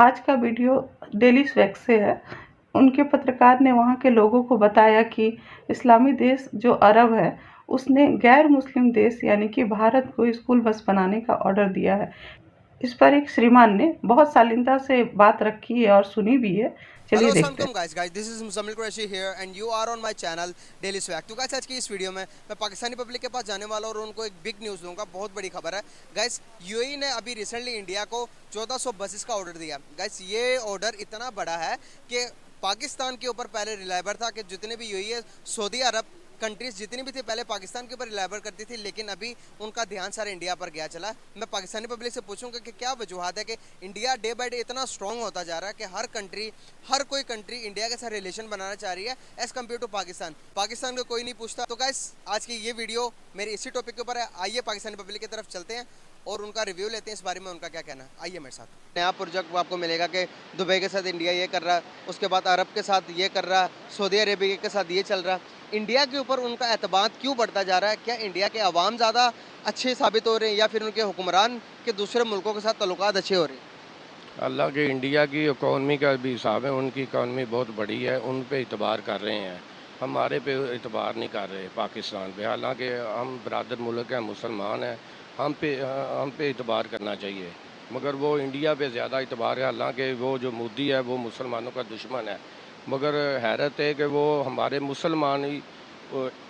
आज का video daily swag से है। उनके पत्रकार ने वहाँ के लोगों को बताया कि इस्लामी देश जो अरब है उसने गैर मुस्लिम देश यानी कि भारत को स्कूल बस बनाने का ऑर्डर दिया है। इस पर एक श्रीमान ने बहुत शालीनता से बात रखी है और सुनी भी है। हेलो चलिए अस्सलाम देखते हैं। वालेकुम guys this is Muzammil Qureshi here and you are on my channel daily swag. तो गाइस आज की इस वीडियो में मैं पाकिस्तानी पब्लिक के पास जाने वाला हूं और उनको एक बिग न्यूज़ दूंगा। बहुत बड़ी खबर है गाइस। यूएई ने अभी रिसेंटली इंडिया को 1400 बसेस का ऑर्डर दिया। गाइस ये ऑर्डर इतना बड़ा है कि पाकिस्तान के ऊपर पहले रिलायबल था कि जितने भी यूएई है, सऊदी अरब कंट्रीज जितनी भी थी पहले पाकिस्तान के ऊपर रिलायबल करती थी, लेकिन अभी उनका ध्यान सारा इंडिया पर गया चला। मैं पाकिस्तानी पब्लिक से पूछूंगा कि क्या वजूहत है कि इंडिया डे बाय डे इतना स्ट्रॉन्ग होता जा रहा है कि हर कोई कंट्री इंडिया के साथ रिलेशन बनाना चाह रही है एज कम्पेयर टू पाकिस्तान को कोई नहीं पूछता। तो गाइस आज की ये वीडियो मेरी इसी टॉपिक के ऊपर है। आइए पाकिस्तानी पब्लिक की तरफ चलते हैं और उनका रिव्यू लेते हैं इस बारे में, उनका क्या कहना है। आइए मेरे साथ। नया प्रोजेक्ट आपको मिलेगा कि दुबई के साथ इंडिया ये कर रहा है, उसके बाद अरब के साथ ये कर रहा है, सऊदी अरेबिया के साथ ये चल रहा है। इंडिया के ऊपर उनका एतबार क्यों बढ़ता जा रहा है? क्या इंडिया के अवाम ज़्यादा अच्छे साबित हो रहे हैं या फिर उनके हुक्मरान के दूसरे मुल्कों के साथ तल्लुकात अच्छे हो रहे हैं? अल्लाह के इंडिया की इकॉनमी का भी हिसाब है, उनकी इकॉनमी बहुत बड़ी है, उन पे इतबार कर रहे हैं। हमारे पे इतबार नहीं कर रहे पाकिस्तान पे। हालांकि हम बरदर मुल्क हैं, मुसलमान हैं, हम पे इतबार करना चाहिए, मगर वो इंडिया पे ज़्यादा इतबार है। हालांकि वो जो मोदी है वो मुसलमानों का दुश्मन है, मगर हैरत है कि वो हमारे मुसलमान ही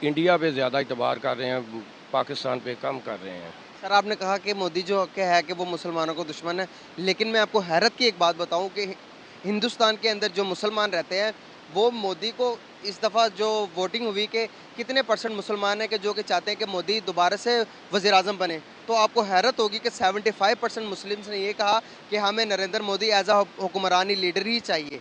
इंडिया पे ज़्यादा इतबार कर रहे हैं, पाकिस्तान पे कम कर रहे हैं। सर आपने कहा कि मोदी जो के है कि वो मुसलमानों को दुश्मन है, लेकिन मैं आपको हैरत की एक बात बताऊं कि हिंदुस्तान के अंदर जो मुसलमान रहते हैं वो मोदी को इस दफ़ा जो वोटिंग हुई कि कितने परसेंट मुसलमान हैं कि जो कि चाहते हैं कि मोदी दोबारा से वज़ीर आज़म बने। तो आपको हैरत होगी कि 75% मुस्लिम्स ने ये कहा कि हमें नरेंद्र मोदी एज अ हुक्मरानी लीडर ही चाहिए।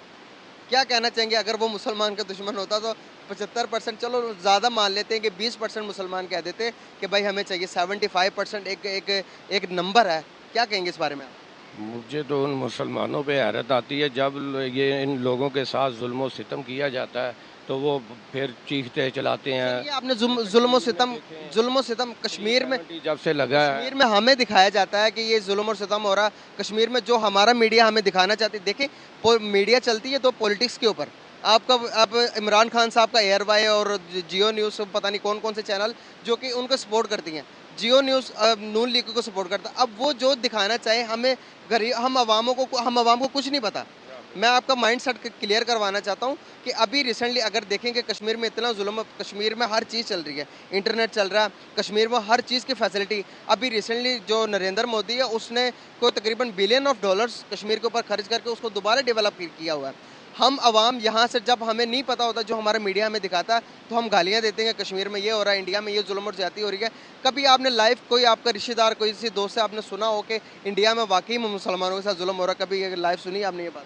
क्या कहना चाहेंगे? अगर वो मुसलमान का दुश्मन होता तो 75%, चलो ज़्यादा मान लेते हैं कि 20% मुसलमान कह देते कि भाई हमें चाहिए। 75% एक एक एक नंबर है। क्या कहेंगे इस बारे में आप? मुझे तो उन मुसलमानों पे हैरत आती है जब ये इन लोगों के साथ जुल्म सितम किया जाता है तो वो फिर चीखते चलाते सर हैं। ये आपने कश्मीर में देखें, जुल्म और सितम G70 जब से लगा है। कश्मीर में हमें दिखाया जाता है कि ये जुल्म और सितम हो रहा। कश्मीर में जो हमारा मीडिया हमें दिखाना चाहती है, देखिए मीडिया चलती है तो पॉलिटिक्स के ऊपर। आपका अब इमरान खान साहब का एयर वाई और जियो न्यूज़ पता नहीं कौन कौन से चैनल जो कि उनको सपोर्ट करती हैं। जियो न्यूज़ नून लीग को सपोर्ट करता है। अब वो जो दिखाना चाहे हमें गरीब हम अवाम को कुछ नहीं पता। मैं आपका माइंड सेट क्लियर करवाना चाहता हूँ कि अभी रिसेंटली अगर देखेंगे कश्मीर में इतना जुल्म, कश्मीर में हर चीज़ चल रही है, इंटरनेट चल रहा है, कश्मीर में हर चीज़ की फैसिलिटी। अभी रिसेंटली जो नरेंद्र मोदी है उसने कोई तकरीबन बिलियन ऑफ डॉलर्स कश्मीर के ऊपर खर्च करके उसको दोबारा डेवलप किया हुआ है। हम अवाम यहाँ से जब हमें नहीं पता होता, जो हमारा मीडिया हमें दिखाता है, तो हम गालियाँ देते हैं कश्मीर में ये हो रहा है, इंडिया में ये जुल्म और ज्यादती हो रही है। कभी आपने लाइव कोई आपका रिश्तेदार कोई किसी दोस्त से आपने सुना हो कि इंडिया में वाकई में मुसलमानों के साथ जुल्म हो रहा है? कभी लाइव सुनी आपने ये बात?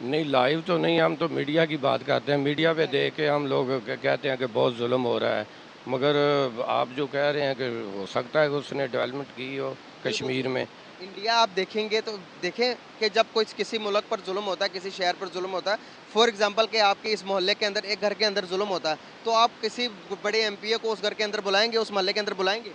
नहीं, लाइव तो नहीं, हम तो मीडिया की बात करते हैं। मीडिया पे देख के हम लोग कहते हैं कि बहुत जुल्म हो रहा है, मगर आप जो कह रहे हैं कि हो सकता है कि उसने डेवलपमेंट की हो बिल्कुल कश्मीर सर। में। इंडिया आप देखेंगे तो देखें कि जब कोई किसी मुल्क पर जुल्म होता है, किसी शहर पर जुल्म होता है, फॉर एग्जांपल कि आपके इस मोहल्ले के अंदर एक घर के अंदर जुल्म होता है, तो आप किसी बड़े एमपीए को उस घर के अंदर बुलाएंगे, उस मोहल्ले के अंदर बुलाएंगे?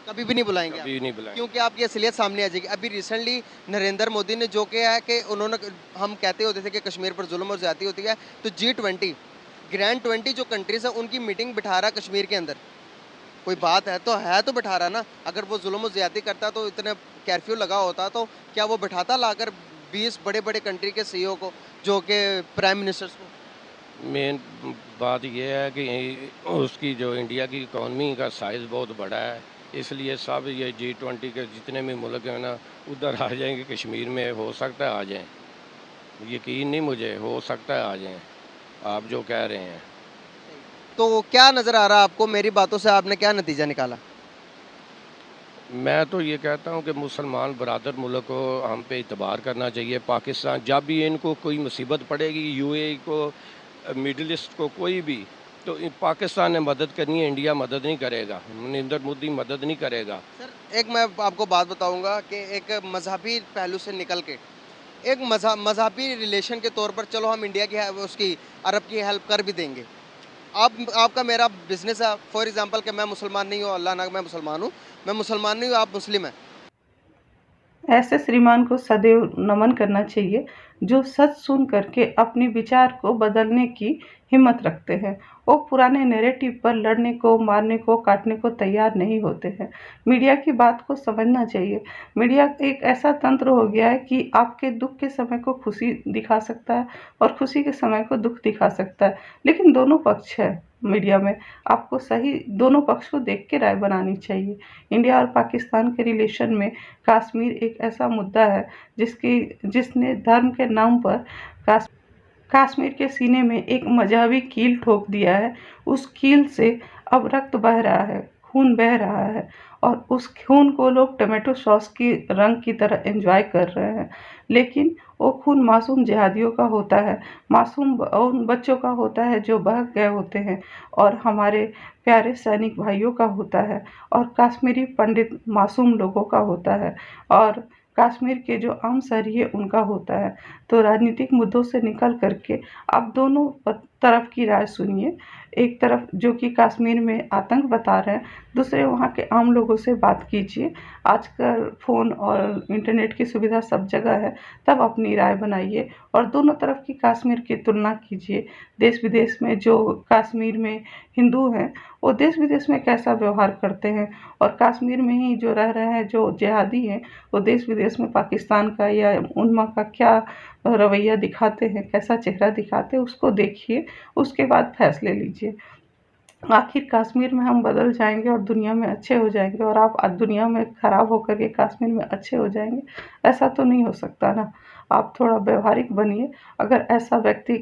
कभी भी नहीं बुलाएंगे आप, कभी नहीं बुलाएंगे। क्योंकि आपकी असलियत सामने आ जाएगी। अभी रिसेंटली नरेंद्र मोदी ने जो किया है कि उन्होंने, हम कहते होते थे कि कश्मीर पर जुल्म और ज्यादती होती है, तो G20 ग्रैंड 20 जो कंट्रीज है उनकी मीटिंग बिठा रहा कश्मीर के अंदर। कोई बात है तो बिठा रहा ना। अगर वो जुल्म और ज्यादती करता तो इतने कर्फ्यू लगा होता तो क्या वो बिठाता लाकर 20 बड़े बड़े कंट्री के सीईओ को, जो कि प्राइम मिनिस्टर्स को? मेन बात यह है कि उसकी जो इंडिया की इकॉनमी का साइज़ बहुत बड़ा है, इसलिए सब ये G20 के जितने भी मुल्क हैं ना उधर आ जाएंगे। कश्मीर में हो सकता है आ जाएं, यकीन नहीं मुझे, हो सकता है आ जाएं आप जो कह रहे हैं। तो क्या नज़र आ रहा है आपको? मेरी बातों से आपने क्या नतीजा निकाला? मैं तो ये कहता हूँ कि मुसलमान बरदर मुल्क को हम पे इतबार करना चाहिए। पाकिस्तान जब भी इनको कोई मुसीबत पड़ेगी, यूएई को, मिडल ईस्ट को, कोई भी, तो पाकिस्तान ने मदद करनी है, इंडिया मदद नहीं करेगा, नरेंद्र मोदी मदद नहीं करेगा। सर एक मैं आपको बात बताऊंगा कि एक मजहबी पहलू से निकल के एक मजहबी रिलेशन के तौर पर, चलो हम इंडिया की उसकी अरब की हेल्प कर भी देंगे। आपका मेरा बिजनेस है, फॉर एग्जांपल कि मैं मुसलमान नहीं हूँ, अल्लाह ना मैं मुसलमान हूँ, मैं मुसलमान नहीं हूँ, आप मुस्लिम हैं। ऐसे श्रीमान को सदैव नमन करना चाहिए जो सच सुन करके अपने विचार को बदलने की हिम्मत रखते हैं। वो पुराने नैरेटिव पर लड़ने को, मारने को, काटने को तैयार नहीं होते हैं। मीडिया की बात को समझना चाहिए। मीडिया एक ऐसा तंत्र हो गया है कि आपके दुख के समय को खुशी दिखा सकता है और खुशी के समय को दुख दिखा सकता है, लेकिन दोनों पक्ष है मीडिया में। आपको सही दोनों पक्ष को देख के राय बनानी चाहिए। इंडिया और पाकिस्तान के रिलेशन में कश्मीर एक ऐसा मुद्दा है जिसने धर्म के नाम पर कश्मीर के सीने में एक मजहबी कील ठोक दिया है। उस कील से अब रक्त बह रहा है, खून बह रहा है और उस खून को लोग टमाटो सॉस की रंग की तरह एंजॉय कर रहे हैं। लेकिन वो खून मासूम जिहादियों का होता है, मासूम उन बच्चों का होता है जो बह गए होते हैं और हमारे प्यारे सैनिक भाइयों का होता है और कश्मीरी पंडित मासूम लोगों का होता है और कश्मीर के जो आम शहरी है उनका होता है। तो राजनीतिक मुद्दों से निकल करके आप दोनों तरफ की राय सुनिए। एक तरफ जो कि कश्मीर में आतंक बता रहे हैं, दूसरे वहाँ के आम लोगों से बात कीजिए। आजकल फ़ोन और इंटरनेट की सुविधा सब जगह है, तब अपनी राय बनाइए और दोनों तरफ की कश्मीर की तुलना कीजिए। देश विदेश में जो कश्मीर में हिंदू हैं, वो देश विदेश में कैसा व्यवहार करते हैं और कश्मीर में ही जो रह रहे हैं जो जिहादी हैं, वो देश विदेश में पाकिस्तान का या उन्मा का क्या रवैया दिखाते हैं, कैसा चेहरा दिखाते हैं, उसको देखिए, उसके बाद फैसले लीजिए। आखिर कश्मीर में हम बदल जाएंगे और दुनिया में अच्छे हो जाएंगे और आप दुनिया में ख़राब होकर के कश्मीर में अच्छे हो जाएंगे, ऐसा तो नहीं हो सकता ना। आप थोड़ा व्यवहारिक बनिए। अगर ऐसा व्यक्ति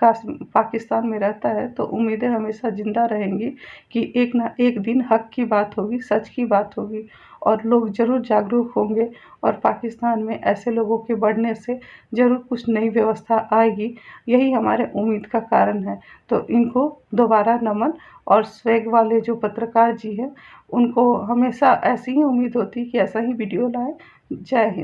पाकिस्तान में रहता है तो उम्मीदें हमेशा ज़िंदा रहेंगी कि एक ना एक दिन हक की बात होगी, सच की बात होगी और लोग ज़रूर जागरूक होंगे और पाकिस्तान में ऐसे लोगों के बढ़ने से ज़रूर कुछ नई व्यवस्था आएगी। यही हमारे उम्मीद का कारण है। तो इनको दोबारा नमन और स्वैग वाले जो पत्रकार जी हैं, उनको हमेशा ऐसी ही उम्मीद होती है कि ऐसा ही वीडियो लाएं। जय हिंद।